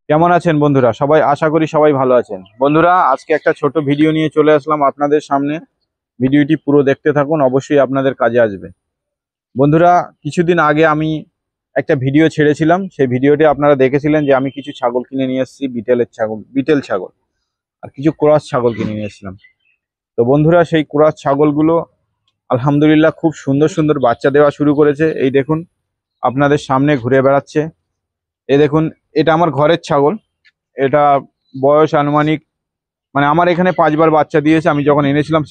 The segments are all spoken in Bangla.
কেমন আছেন বন্ধুরা? সবাই আশা করি সবাই ভালো আছেন। বন্ধুরা, আজকে একটা ছোট ভিডিও নিয়ে চলে আসলাম আপনাদের সামনে। ভিডিওটি পুরো দেখতে থাকুন, অবশ্যই আপনাদের কাজে আসবে। বন্ধুরা, কিছুদিন আগে আমি একটা ভিডিও ছেড়েছিলাম। সেই ভিডিওটি আপনারা দেখেছিলেন যে আমি কিছু ছাগল কিনে নিয়ে এসেছি, বিটেল ছাগল আর কিছু ক্রস ছাগল কিনে নিয়ে এসেছিলাম। তো বন্ধুরা, সেই ক্রস ছাগলগুলো আলহামদুলিল্লাহ খুব সুন্দর সুন্দর বাচ্চা দেওয়া শুরু করেছে। এই দেখুন, আপনাদের সামনে ঘুরে বেড়াচ্ছে। এই দেখুন, এটা আমার ঘরের ছাগল। এটা বয়স আনুমানিক, মানে আমার এখানে 5বার বাচ্চা দিয়েছে। আমি যখন এনেছিলাম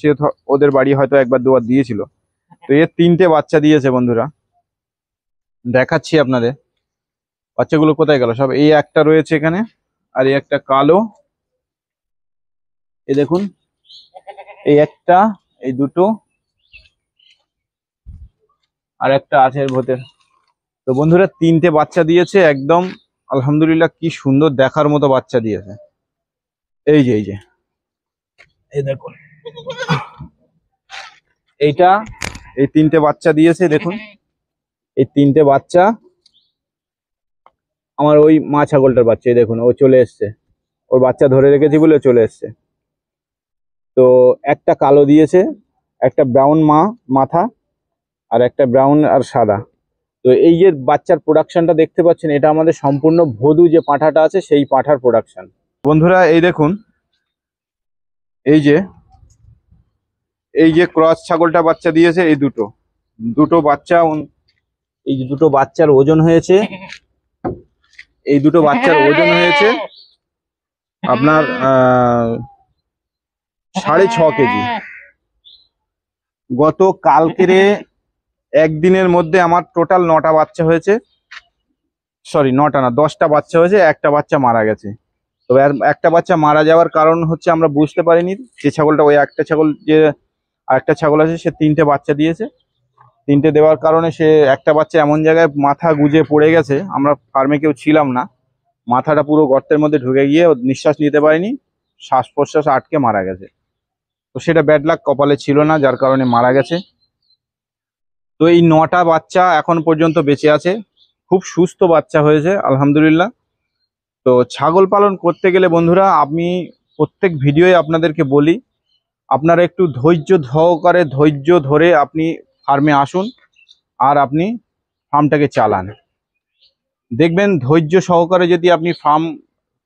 ওদের বাড়ি হয়তো একবার দুবার দিয়েছিল। তো এর 3টে বাচ্চা দিয়েছে বন্ধুরা, দেখাচ্ছি আপনাদের। বাচ্চাগুলো কোথায় গেল সব? এই একটা রয়েছে এখানে, আর এই একটা কালো। এই দেখুন, এই একটা, এই দুটো, আর একটা আছে এর ভেতর। তো বন্ধুরা, 3টে বাচ্চা দিয়েছে একদম। আলহামদুলিল্লাহ, কি সুন্দর দেখার মতো বাচ্চা দিয়েছে। এই যে এই দেখুন, এইটা, এই 3টে বাচ্চা দিয়েছে দেখুন। এই 3টে বাচ্চা আমার ওই মা ছাগলটার বাচ্চা। এই দেখুন, ও চলে এসছে, ওর বাচ্চা ধরে রেখেছি বলে চলে এসছে। তো একটা কালো দিয়েছে, একটা ব্রাউন মাথা, আর একটা ব্রাউন আর সাদা। তো এই যে বাচ্চার প্রোডাকশনটা দেখতে পাচ্ছেন, এটা আমাদের সম্পূর্ণ ভদু যে পাঁঠাটা আছে সেই পাঁঠার প্রোডাকশন। বন্ধুরা, এই দেখুন, এই যে এই যে ক্রস ছাগলটা বাচ্চা দিয়েছে, এই দুটো দুটো বাচ্চা এই যে দুটো বাচ্চার ওজন হয়েছে, এই দুটো বাচ্চার ওজন হয়েছে আপনার 6.5 কেজি। গত কালকেরে একদিনের মধ্যে আমার টোটাল 9টা বাচ্চা হয়েছে। সরি, 9টা না, 10টা বাচ্চা হয়েছে। একটা বাচ্চা মারা গেছে। তবে একটা বাচ্চা মারা যাওয়ার কারণ হচ্ছে আমরা বুঝতে পারিনি। যে ছাগলটা, ওই একটা ছাগল, যে আরেকটা ছাগল আছে, সে 3টে বাচ্চা দিয়েছে। 3টে দেওয়ার কারণে সে একটা বাচ্চা এমন জায়গায় মাথা গুজে পড়ে গেছে, আমরা ফার্মে কেউ ছিলাম না। মাথাটা পুরো গর্তের মধ্যে ঢুকে গিয়ে ও নিঃশ্বাস নিতে পারেনি, শ্বাস প্রশ্বাস আটকে মারা গেছে। তো সেটা ব্যাড লাক, কপালে ছিল না, যার কারণে মারা গেছে। তো এই 9টা বাচ্চা এখন পর্যন্ত বেঁচে আছে, খুব সুস্থ বাচ্চা হয়েছে আলহামদুলিল্লাহ। তো ছাগল পালন করতে গেলে বন্ধুরা, আমি প্রত্যেক ভিডিওয়ে আপনাদেরকে বলি, আপনারা একটু ধৈর্য সহকারে, ধৈর্য ধরে আপনি ফার্মে আসুন, আর আপনি ফার্মটাকে চালান। দেখবেন, ধৈর্য সহকারে যদি আপনি ফার্ম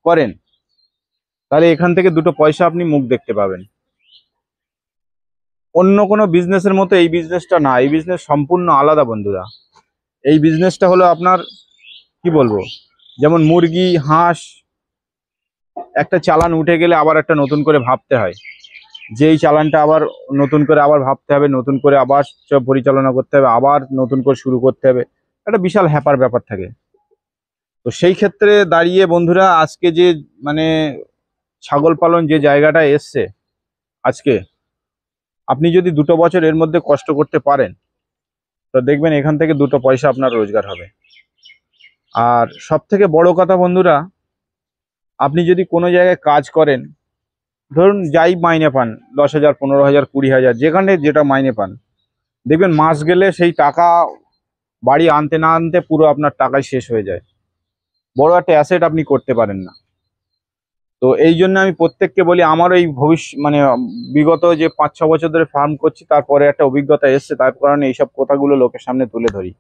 করেন, তাহলে এখান থেকে দুটো পয়সা আপনি মুখ দেখতে পাবেন। অন্য কোনো বিজনেসের মতো এই বিজনেসটা না, এই বিজনেস সম্পূর্ণ আলাদা বন্ধুরা। এই বিজনেসটা হলো আপনার, কি বলবো, যেমন মুরগি, হাঁস, একটা চালান উঠে গেলে আবার একটা নতুন করে ভাবতে হয়। যেই চালানটা আবার নতুন করে আবার ভাবতে হবে, নতুন করে আবার সব পরিচালনা করতে হবে, আবার নতুন করে শুরু করতে হবে। একটা বিশাল হ্যাপার ব্যাপার থাকে। তো সেই ক্ষেত্রে দাঁড়িয়ে বন্ধুরা, আজকে যে, মানে, ছাগল পালন যে জায়গাটা এসছে আজকে, আপনি যদি 2 বছর এর মধ্যে কষ্ট করতে পারেন, তো দেখবেন এখান থেকে দুটো পয়সা আপনার রোজগার হবে। আর সব থেকে বড় কথা বন্ধুরা, আপনি যদি কোনো জায়গায় কাজ করেন, ধরুন যাই মাইনে পান, 10,000, 15,000, 20,000, যেখানে যেটা মাইনে পান, দেখবেন মাস গেলে সেই টাকা বাড়ি আনতে না আনতে পুরো আপনার টাকাই শেষ হয়ে যায়। বড় একটা অ্যাসেট আপনি করতে পারেন না। তো এই জন্য আমি প্রত্যেককে বলি, আমার এই মানে বিগত যে 5-6 বছর ধরে ফার্ম করছি, তারপরে একটা অভিজ্ঞতা এসছে, তার কারণে এইসব কথাগুলো লোকের সামনে তুলে ধরি।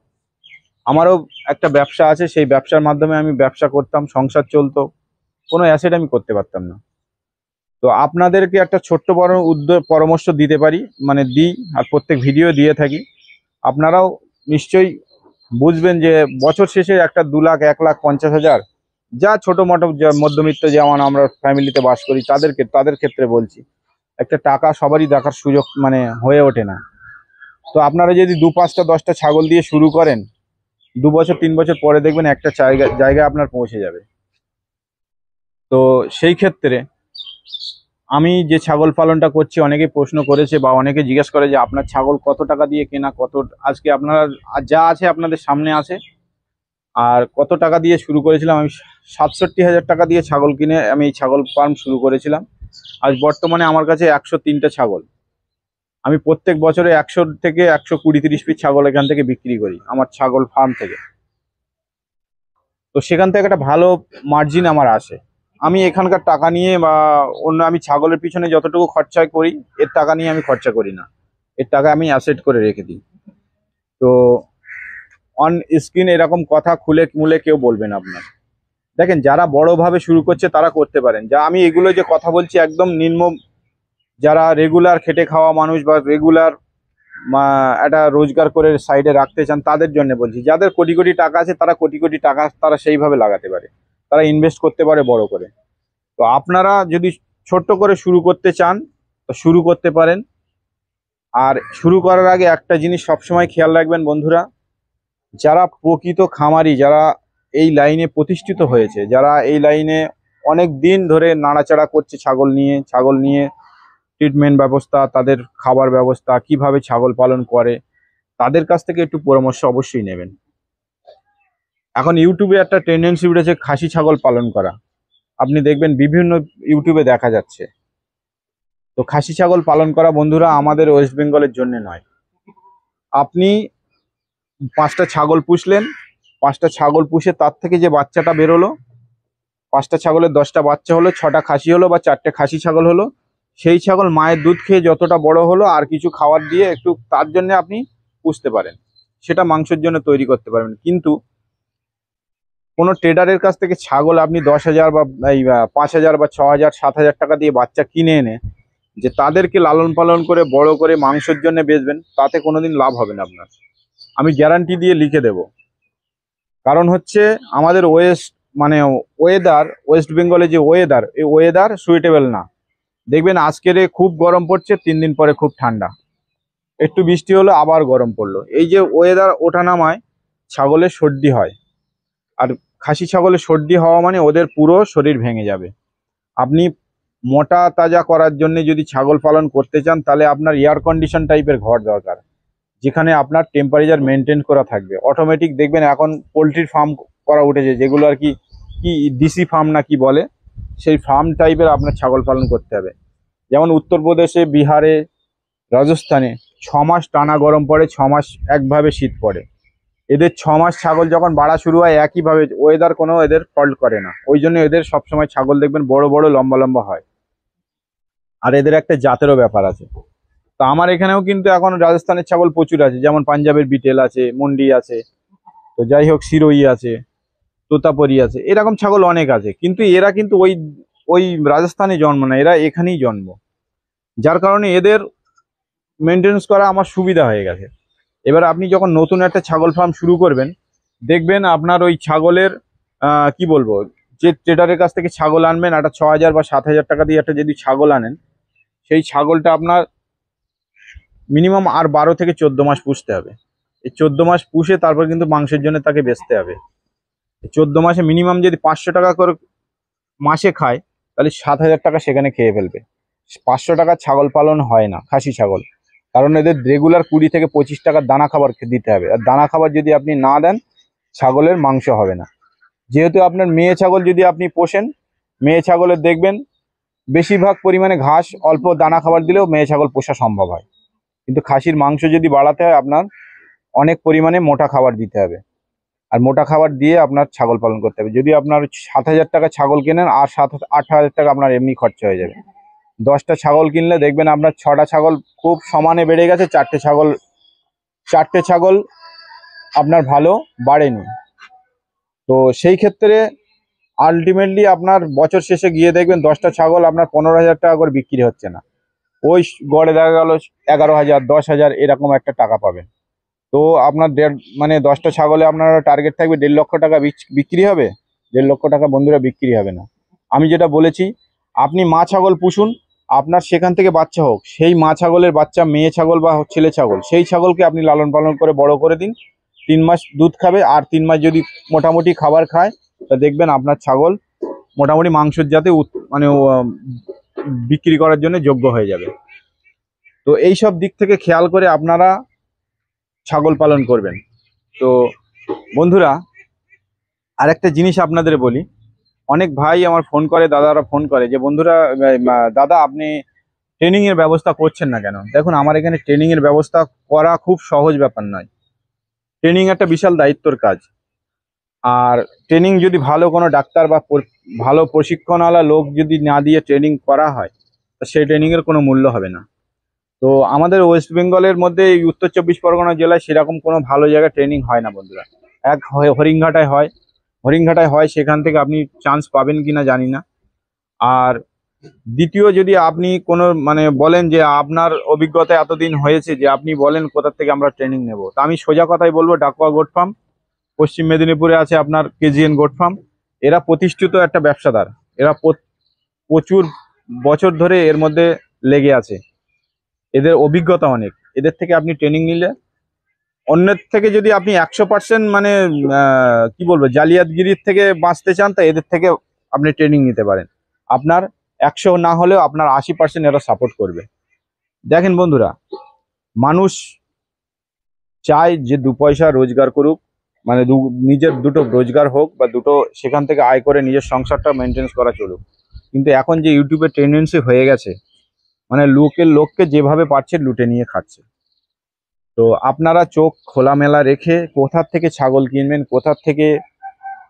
আমারও একটা ব্যবসা আছে, সেই ব্যবসার মাধ্যমে আমি ব্যবসা করতাম, সংসার চলতো, কোনো অ্যাসেট আমি করতে পারতাম না। তো আপনাদেরকে একটা ছোট্ট বড় পরামর্শ দিতে পারি, মানে দিই, আর প্রত্যেক ভিডিও দিয়ে থাকি। আপনারাও নিশ্চয়ই বুঝবেন যে বছর শেষে একটা 2 লাখ, 1,50,000, যা ছোট মোটো মধ্যবিত্ত যেমন আমরা ফ্যামিলিতে বাস করি, তাদের ক্ষেত্রে বলছি, একটা টাকা সবারই দেখার সুযোগ মানে হয়ে ওঠে না। তো আপনারা যদি 2, 5টা, 10টা ছাগল দিয়ে শুরু করেন, 2 বছর 3 বছর পরে দেখবেন একটা জায়গায় আপনার পৌঁছে যাবে। তো সেই ক্ষেত্রে আমি যে ছাগল পালনটা করছি, অনেকে প্রশ্ন করেছে বা অনেকে জিজ্ঞেস করে যে আপনার ছাগল কত টাকা দিয়ে কেনা, কত, আজকে আপনারা যা আছে আপনাদের সামনে আছে। আর কত টাকা দিয়ে শুরু করেছিলাম, আমি 67,000 টাকা দিয়ে ছাগল কিনে আমি এই ছাগল ফার্ম শুরু করেছিলাম। আজ বর্তমানে আমার কাছে 103টা ছাগল। আমি প্রত্যেক বছরে 100 থেকে 120-130 পিস ছাগল এখান থেকে বিক্রি করি, আমার ছাগল ফার্ম থেকে। তো সেখান থেকে একটা ভালো মার্জিন আমার আসে। আমি এখানকার টাকা নিয়ে বা অন্য আমি ছাগলের পিছনে যতটুকু খরচা করি এর টাকা নিয়ে আমি খরচা করি না, এর টাকা আমি অ্যাসেট করে রেখে দিই। তো অন স্ক্রিন এরকম কথা খুলে মুলে কেউ বলবে না আপনার। দেখেন যারা বড়ভাবে শুরু করছে তারা করতে পারেন, যা আমি এগুলো যে কথা বলছি একদম নিম্ন, যারা রেগুলার খেটে খাওয়া মানুষ বা রেগুলার একটা রোজগার করে সাইডে রাখতে চান তাদের জন্য বলছি। যাদের কোটি কোটি টাকা আছে তারা কোটি কোটি টাকা তারা সেইভাবে লাগাতে পারে, তারা ইনভেস্ট করতে পারে বড় করে। তো আপনারা যদি ছোট্ট করে শুরু করতে চান তো শুরু করতে পারেন। আর শুরু করার আগে একটা জিনিস সবসময় খেয়াল রাখবেন বন্ধুরা, যারা প্রকৃত খামারি, যারা এই লাইনে প্রতিষ্ঠিত হয়েছে, যারা এই লাইনে অনেক দিন ধরে নাড়াচাড়া করছে ছাগল নিয়ে ট্রিটমেন্ট ব্যবস্থা, তাদের খাবার ব্যবস্থা, কিভাবে ছাগল পালন করে, তাদের কাছ থেকে একটু পরামর্শ অবশ্যই নেবেন। এখন ইউটিউবে একটা টেন্ডেন্সি উঠেছে খাসি ছাগল পালন করা, আপনি দেখবেন বিভিন্ন ইউটিউবে দেখা যাচ্ছে। তো খাসি ছাগল পালন করা বন্ধুরা আমাদের ওয়েস্ট বেঙ্গলের জন্য নয়। আপনি 5টা ছাগল পুষলেন, 5টা ছাগল পুষে তার থেকে যে বাচ্চাটা বেরোলো, 5টা ছাগলের 10টা বাচ্চা হলো, 6টা খাসি হলো বা 4টে খাসি ছাগল হলো, সেই ছাগল মায়ের দুধ খেয়ে যতটা বড় হলো আর কিছু খাবার দিয়ে একটু তার জন্য আপনি পুষতে পারেন, সেটা মাংসের জন্য তৈরি করতে পারবেন। কিন্তু কোনো ট্রেডারের কাছ থেকে ছাগল আপনি 10,000 বা 5,000 বা 6,000 7,000 টাকা দিয়ে বাচ্চা কিনে এনে যে তাদেরকে লালন পালন করে বড় করে মাংসের জন্য বেচবেন, তাতে কোনোদিন লাভ হবে না আপনার, আমি গ্যারান্টি দিয়ে লিখে দেব। কারণ হচ্ছে আমাদের ওয়েস্ট বেঙ্গলে যে ওয়েদার, এই ওয়েদার সুইটেবল না। দেখবেন আজকের খুব গরম পড়ছে, 3 দিন পরে খুব ঠান্ডা, একটু বৃষ্টি হলো আবার গরম পড়লো, এই যে ওয়েদার ওঠানামায় ছাগলের সর্দি হয়। আর খাসি ছাগলের সর্দি হওয়া মানে ওদের পুরো শরীর ভেঙে যাবে। আপনি মোটা তাজা করার জন্য যদি ছাগল পালন করতে চান তাহলে আপনার এয়ার কন্ডিশন টাইপের ঘর দরকার, যেখানে আপনার টেম্পারেচার মেনটেন করা থাকবে। অটোমেটিক দেখবেন এখন পোলট্রির ফার্ম করা উঠেছে, যেগুলো আর কি কি ডিসি ফার্ম না কি বলে, সেই ফার্ম টাইপের আপনার ছাগল পালন করতে হবে। যেমন উত্তরপ্রদেশে, বিহারে, রাজস্থানে 6 মাস টানা গরম পড়ে, 6 মাস একভাবে শীত পড়ে। এদের 6 মাস ছাগল যখন বাড়া শুরু হয় একইভাবে ওয়েদার কোনো এদের ফল্ট করে না, ওই জন্য এদের সবসময় ছাগল দেখবেন বড় বড় লম্বা লম্বা হয়। আর এদের একটা জাতেরও ব্যাপার আছে। তো আমার এখানেও কিন্তু এখন রাজস্থানের ছাগল প্রচুর আছে, যেমন পাঞ্জাবের বিটেল আছে, মন্ডি আছে, তো যাই হোক সিরোই আছে, তোতাপরি আছে, এরকম ছাগল অনেক আছে। কিন্তু এরা কিন্তু ওই ওই রাজস্থানে জন্ম না, এরা এখানেই জন্ম, যার কারণে এদের মেনটেন্স করা আমার সুবিধা হয়ে গেছে। এবার আপনি যখন নতুন একটা ছাগল ফার্ম শুরু করবেন, দেখবেন আপনার ওই ছাগলের কি বলবো, যে ট্রেডারের কাছ থেকে ছাগল আনবেন, একটা 6,000 বা 7,000 টাকা দিয়ে একটা যদি ছাগল আনেন, সেই ছাগলটা আপনার মিনিমাম আর 12 থেকে 14 মাস পুষতে হবে। এই 14 মাস পুষে তারপর কিন্তু মাংসের জন্য তাকে বেচতে হবে। 14 মাসে মিনিমাম যদি 500 টাকা করে মাসে খায়, তাহলে 7,000 টাকা সেখানে খেয়ে ফেলবে। 500 টাকা ছাগল পালন হয় না খাসি ছাগল, কারণ এদের রেগুলার 20 থেকে 25 টাকার দানা খাবার দিতে হবে। আর দানা খাবার যদি আপনি না দেন, ছাগলের মাংস হবে না। যেহেতু আপনার মেয়ে ছাগল যদি আপনি পোষেন, মেয়ে ছাগলের দেখবেন বেশিরভাগ পরিমাণে ঘাস, অল্প দানা খাবার দিলেও মেয়ে ছাগল পোষা সম্ভব হয়। কিন্তু খাসির মাংস যদি বাড়াতে হয়, আপনার অনেক পরিমাণে মোটা খাবার দিতে হবে। আর মোটা খাবার দিয়ে আপনার ছাগল পালন করতে হবে। যদি আপনার 7,000 টাকা ছাগল কেনেন, আর 8,000 টাকা আপনার এমনি খরচা হয়ে যাবে। 10টা ছাগল কিনলে দেখবেন আপনার 6টা ছাগল খুব সমানে বেড়ে গেছে, 4টে ছাগল আপনার ভালো বাড়েনি। তো সেই ক্ষেত্রে আলটিমেটলি আপনার বছর শেষে গিয়ে দেখবেন 10টা ছাগল আপনার 15,000 টাকা করে বিক্রি হচ্ছে না, ওই গড়ে দেখা গেল 11,000 10,000 এরকম একটা টাকা পাবেন। তো আপনার 10টা ছাগলে আপনার টার্গেট থাকবে 1.5 লক্ষ টাকা বিক্রি হবে। 1.5 লক্ষ টাকা বন্ধুরা বিক্রি হবে না। আমি যেটা বলেছি, আপনি মা ছাগল পুষুন, আপনার সেখান থেকে বাচ্চা হোক, সেই মা ছাগলের বাচ্চা মেয়ে ছাগল বা ছেলে ছাগল, সেই ছাগলকে আপনি লালন পালন করে বড় করে দিন। 3 মাস দুধ খাবে, আর 3 মাস যদি মোটামুটি খাবার খায়, তা দেখবেন আপনার ছাগল মোটামুটি মাংসের জাতে বিক্রি করার জন্য যোগ্য হয়ে যাবে। তো এই সব দিক থেকে খেয়াল করে আপনারা ছাগল পালন করবেন। তো বন্ধুরা, আরেকটা জিনিস আপনাদের বলি, অনেক ভাই আমার ফোন করে, দাদারা ফোন করে যে বন্ধুরা দাদা আপনি ট্রেনিং এর ব্যবস্থা করছেন না কেন? দেখুন, আমার এখানে ট্রেনিং এর ব্যবস্থা করা খুব সহজ ব্যাপার নয়। ট্রেনিং একটা বিশাল দায়িত্বর কাজ। আর ট্রেনিং যদি ভালো কোনো ডাক্তার বা ভালো প্রশিক্ষণওয়ালা লোক যদি না দিয়ে ট্রেনিং করা হয়, তো সেই ট্রেনিংয়ের কোনো মূল্য হবে না। তো আমাদের ওয়েস্ট বেঙ্গলের মধ্যে এই উত্তর 24 পরগনা জেলায় সেরকম কোনো ভালো জায়গায় ট্রেনিং হয় না বন্ধুরা। এক হরিণঘাটায় হয়, হরিণঘাটায় হয়, সেখান থেকে আপনি চান্স পাবেন কিনা জানি না। আর দ্বিতীয়, যদি আপনি কোনো মানে বলেন যে আপনার অভিজ্ঞতা এতদিন হয়েছে, যে আপনি বলেন কোথা থেকে আমরা ট্রেনিং নেব, তা আমি সোজা কথাই বলবো, ডাকুয়া গোট ফার্ম পশ্চিম মেদিনীপুরে আছে আপনার কেজিএন গোট ফার্ম। এরা প্রতিষ্ঠিত একটা ব্যবসাদার, এরা প্রচুর বছর ধরে এর মধ্যে লেগে আছে, এদের অভিজ্ঞতা অনেক। এদের থেকে আপনি ট্রেনিং নিলে, অন্যের থেকে যদি আপনি 100% মানে কি বলবো জালিয়াতগিরির থেকে বাঁচতে চান, তা এদের থেকে আপনি ট্রেনিং নিতে পারেন। আপনার 100 না হলেও আপনার 80% এরা সাপোর্ট করবে। দেখেন বন্ধুরা, মানুষ চায় যে 2 পয়সা রোজগার করুক, মানে নিজের দুটো রোজগার হোক বা দুটো সেখান থেকে আয় করে নিজের সংসারটা মেনটেন করা চলুক। কিন্তু এখন যে ইউটিউবের টেন্ডেন্সি হয়ে গেছে, মানে লোককে যেভাবে পারছে লুটে নিয়ে খাচ্ছে। তো আপনারা চোখ খোলামেলা রেখে কোথা থেকে ছাগল কিনবেন, কোথা থেকে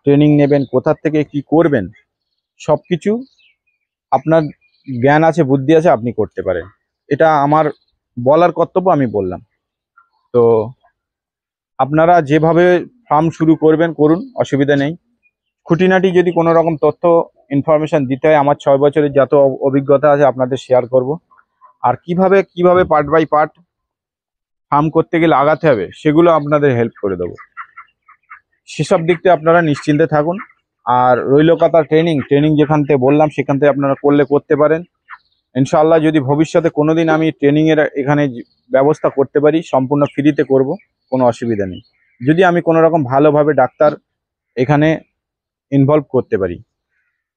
ট্রেনিং নেবেন, কোথা থেকে কি করবেন, সব কিছু আপনার জ্ঞান আছে, বুদ্ধি আছে, আপনি করতে পারেন। এটা আমার বলার কর্তব্য, আমি বললাম। তো আপনারা যেভাবে ফার্ম শুরু করবেন করুন, অসুবিধা নেই। খুঁটিনাটি যদি কোনো রকম তথ্য ইনফরমেশন দিতে হয়, আমার 6 বছরের যত অভিজ্ঞতা আছে আপনাদের শেয়ার করব। আর কিভাবে পার্ট বাই পার্ট ফার্ম করতে গেলে আগাতে হবে, সেগুলো আপনাদের হেল্প করে দেবো। সেসব দিক থেকে আপনারা নিশ্চিন্তে থাকুন। আর রইল কথা ট্রেনিং যেখান থেকে বললাম সেখান থেকে আপনারা করতে পারেন। ইনশাআল্লাহ যদি ভবিষ্যতে কোনোদিন আমি ট্রেনিংয়ের এখানে ব্যবস্থা করতে পারি, সম্পূর্ণ ফ্রিতে করব, কোনো অসুবিধা নেই। যদি আমি কোনো রকম ভালোভাবে ডাক্তার এখানে ইনভলভ করতে পারি।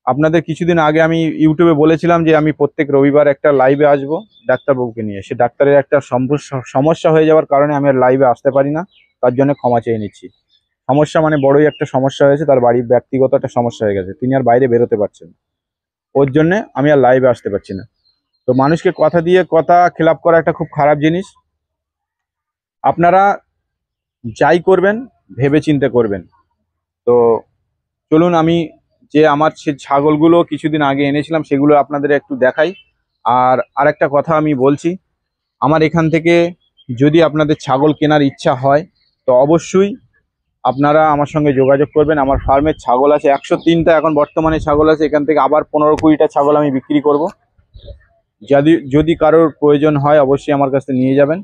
আপনাদের কিছুদিন আগে আমি ইউটিউবে বলেছিলাম যে আমি প্রত্যেক রবিবার একটা লাইভে আসবো ডাক্তারবাবুকে নিয়ে। সে ডাক্তারের একটা সমস্যা হয়ে যাওয়ার কারণে আমি আর লাইভে আসতে পারি না, তার জন্য ক্ষমা চেয়ে নিচ্ছি। সমস্যা মানে বড়ই একটা সমস্যা হয়েছে, তার বাড়ির ব্যক্তিগত একটা সমস্যা হয়ে গেছে, তিনি আর বাইরে বেরোতে পারছেন না, ওর জন্যে আমি আর লাইভে আসতে পারছি না। তো মানুষকে কথা দিয়ে কথা খেলাপ করা একটা খুব খারাপ জিনিস। আপনারা যাই করবেন ভেবে চিন্তে করবেন। তো চলুন, আমি যে আমার সে ছাগলগুলো কিছুদিন আগে এনেছিলাম সেগুলো আপনাদের একটু দেখাই। আর আরেকটা কথা আমি বলছি, আমার এখান থেকে যদি আপনাদের ছাগল কেনার ইচ্ছা হয়, তো অবশ্যই আপনারা আমার সঙ্গে যোগাযোগ করবেন। আমার ফার্মের ছাগল আছে 103টা এখন বর্তমানে ছাগল আছে, এখান থেকে আবার 15-20টা ছাগল আমি বিক্রি করব। যদি কারোর প্রয়োজন হয় অবশ্যই আমার কাছে নিয়ে যাবেন,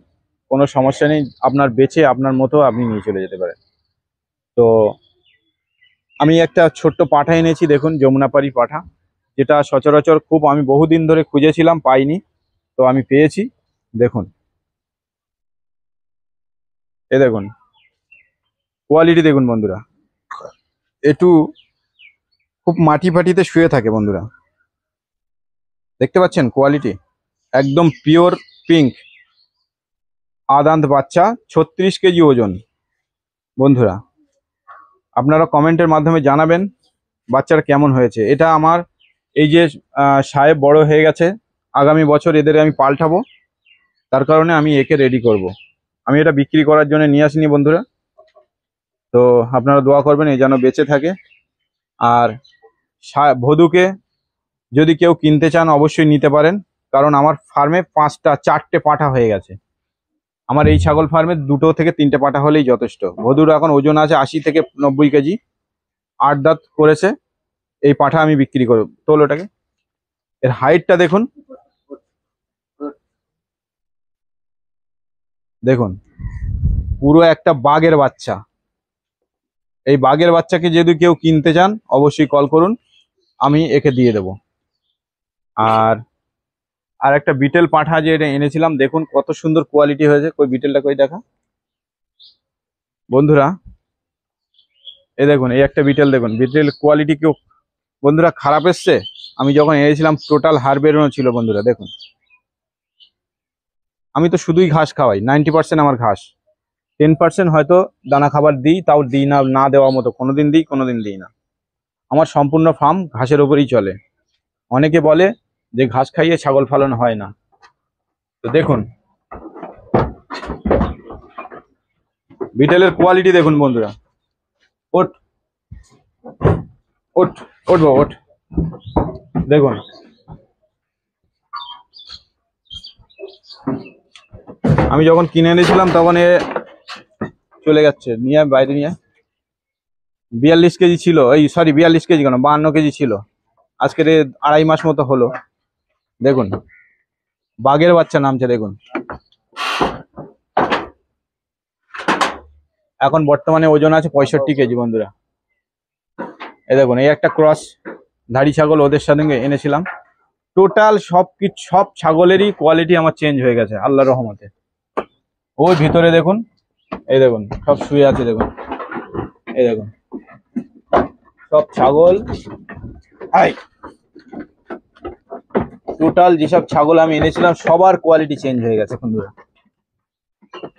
কোনো সমস্যা নেই। আপনার বেচে আপনার মতো আপনি নিয়ে চলে যেতে পারেন। তো আমি একটা ছোট্ট পাঠা এনেছি, দেখুন, যমুনাপাড়ি পাঠা, যেটা সচরাচর খুব আমি বহুদিন ধরে খুঁজেছিলাম, পাইনি, তো আমি পেয়েছি। দেখুন, দেখুন কোয়ালিটি দেখুন বন্ধুরা, একটু খুব মাটি ফাটিতে শুয়ে থাকে বন্ধুরা, দেখতে পাচ্ছেন কোয়ালিটি, একদম পিওর পিঙ্ক আদান্ত বাচ্চা, 36 কেজি ওজন। বন্ধুরা আপনারা কমেন্টের মাধ্যমে জানাবেন বাচ্চাটা কেমন হয়েছে। এটা আমার এই যে সাহেব বড় হয়ে গেছে, আগামী বছর এদের আমি পাল্টাবো, তার কারণে আমি একে রেডি করব। আমি এটা বিক্রি করার জন্য নিয়ে আসিনি বন্ধুরা। তো আপনারা দোয়া করবেন এই যেন বেঁচে থাকে। আর ভদুকে যদি কেউ কিনতে চান অবশ্যই নিতে পারেন, কারণ আমার ফার্মে 4টে পাঠা হয়ে গেছে। আমার এই ছাগল ফার্মে 2 থেকে 3টে পাঠা হলেই যথেষ্ট। ভদুর এখন ওজন আছে 80 থেকে 90 কেজি, 8 দাঁত করেছে। এই পাঠা আমি বিক্রি করব। তোল ওটাকে, এর হাইটটা দেখুন, দেখুন পুরো একটা বাঘের বাচ্চা। এই বাঘের বাচ্চাকে যদি কেউ কিনতে চান অবশ্যই কল করুন, আমি একে দিয়ে দেব। আর আর একটা বিটেল পাঠা যে এটা এনেছিলাম, দেখুন কত সুন্দর কোয়ালিটি হয়েছে। কই বিটেলটা, কই দেখা বন্ধুরা, এই দেখুন, এই একটা বিটেল দেখুন, বিটেল কোয়ালিটি কেউ বন্ধুরা খারাপ এসছে? আমি যখন এনেছিলাম টোটাল হাড় বেরোনো ছিল বন্ধুরা। দেখুন, আমি তো শুধুই ঘাস খাওয়াই, 90% আমার ঘাস, 10% হয়তো দানা খাবার দিই, তাও দিই না, না দেওয়ার মতো, কোনোদিন দিই কোনোদিন দিই না। আমার সম্পূর্ণ ফার্ম ঘাসের ওপরেই চলে। অনেকে বলে যে ঘাস খাইয়ে ছাগল পালন হয় না। তো দেখুন বিটেলের কোয়ালিটি দেখুন বন্ধুরা। ওট ওঠ ওঠ বাবা ওঠ। দেখুন আমি যখন কিনে এনেছিলাম তখন এ চলে যাচ্ছে, নিয়ে বাইরে নিয়ে 42 কেজি ছিল, এই সরি 42 কেজি কেন, 52 কেজি ছিল। আজকের 2.5 মাস মতো হলো। দেখুন বাঘের বাচ্চা নামছে দেখুন। এখন বর্তমানে ওজন আছে 65 কেজি বন্ধুরা। এই দেখুন এই একটা ক্রস ধাড়ি ছাগল ওদের সাথে এনেছিলাম। টোটাল সব ছাগলেরই কোয়ালিটি আমার চেঞ্জ হয়ে গেছে আল্লাহর রহমতে। ওই ভিতরে দেখুন, এই দেখুন সব শুয়ে আছে দেখুন, এই দেখুন সব ছাগল। টোটাল যেসব ছাগল আমি এনেছিলাম সবার কোয়ালিটি চেঞ্জ হয়ে গেছে বন্ধুরা।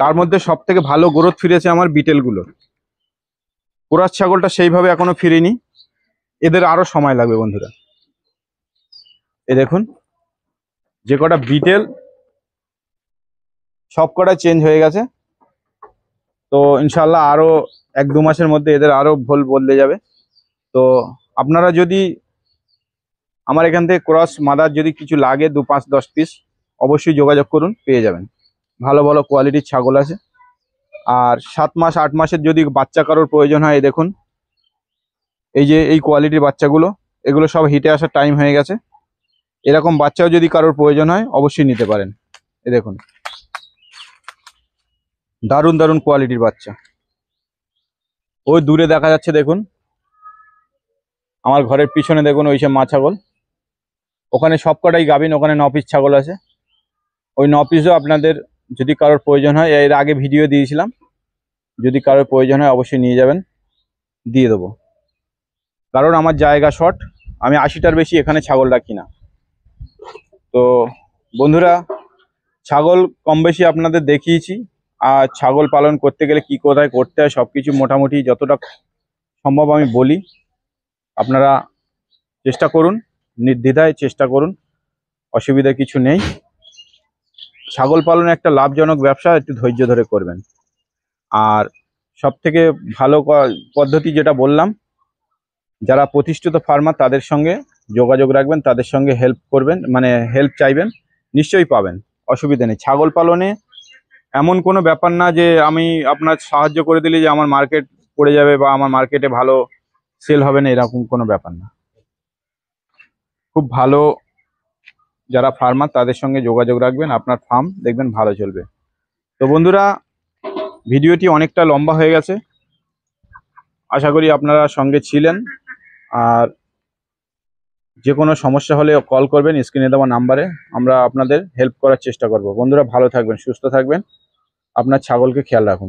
তার মধ্যে সব থেকে ভালো গ্রোথ ফিরেছে আমার বিটেল গুলো। কোরাস ছাগলটা সেইভাবে এখনো ফিরেনি, এদের আরো সময় লাগবে বন্ধুরা। এই দেখুন যে কটা বিটেল সব কটা চেঞ্জ হয়ে গেছে। তো ইনশাল্লাহ আরো 1-2 মাসের মধ্যে এদের আরো ভুল বদলে যাবে। তো আপনারা যদি আমার এখান থেকে ক্রস মাদার যদি কিছু লাগে 2, 5, 10 পিস অবশ্যই যোগাযোগ করুন, পেয়ে যাবেন। ভালো ভালো কোয়ালিটির ছাগল আছে। আর 7 মাস 8 মাসের যদি বাচ্চা কারোর প্রয়োজন হয়, এই দেখুন এই যে এই কোয়ালিটির বাচ্চাগুলো, এগুলো সব হিটে আসার টাইম হয়ে গেছে। এরকম বাচ্চাও যদি কারোর প্রয়োজন হয় অবশ্যই নিতে পারেন। এই দেখুন দারুণ দারুণ কোয়ালিটির বাচ্চা। ওই দূরে দেখা যাচ্ছে দেখুন, আমার ঘরের পিছনে দেখুন ওই সব মা ছাগল, ওখানে সব কটাই গাভিন, ওখানে 9 পিস ছাগল আছে। ওই 9 পিসও আপনাদের যদি কারোর প্রয়োজন হয়, এর আগে ভিডিও দিয়েছিলাম, যদি কারোর প্রয়োজন হয় অবশ্যই নিয়ে যাবেন, দিয়ে দেবো। কারণ আমার জায়গা শর্ট, আমি 80টার বেশি এখানে ছাগল রাখি না। তো বন্ধুরা ছাগল কম বেশি আপনাদের দেখিয়েছি। আর ছাগল পালন করতে গেলে কি কোথায় করতে হয় সবকিছু মোটামুটি যতটা সম্ভব আমি বলি। আপনারা চেষ্টা করুন, নির্দ্বিধায় চেষ্টা করুন, অসুবিধা কিছু নেই। ছাগল পালন একটা লাভজনক ব্যবসা, একটু ধৈর্য ধরে করবেন। আর সব থেকে ভালো পদ্ধতি যেটা বললাম, যারা প্রতিষ্ঠিত ফার্মার তাদের সঙ্গে যোগাযোগ রাখবেন, তাদের সঙ্গে হেল্প করবেন, মানে হেল্প চাইবেন, নিশ্চয়ই পাবেন, অসুবিধা নেই। ছাগল পালনে এমন কোনো ব্যাপার না যে আমি আপনার সাহায্য করে দিলে যে আমার মার্কেট পড়ে যাবে বা আমার মার্কেটে ভালো সেল হবে না, এরকম কোনো ব্যাপার না। খুব ভালো যারা ফার্মার তাদের সঙ্গে যোগাযোগ রাখবেন, আপনার ফার্ম দেখবেন ভালো চলবে। তো বন্ধুরা ভিডিওটি অনেকটা লম্বা হয়ে গেছে, আশা করি আপনারা সঙ্গে ছিলেন। আর যে কোনো সমস্যা হলে কল করবেন স্ক্রিনে দেওয়া নাম্বারে, আমরা আপনাদের হেল্প করার চেষ্টা করব। বন্ধুরা ভালো থাকবেন, সুস্থ থাকবেন, আপনার ছাগলকে খেয়াল রাখুন।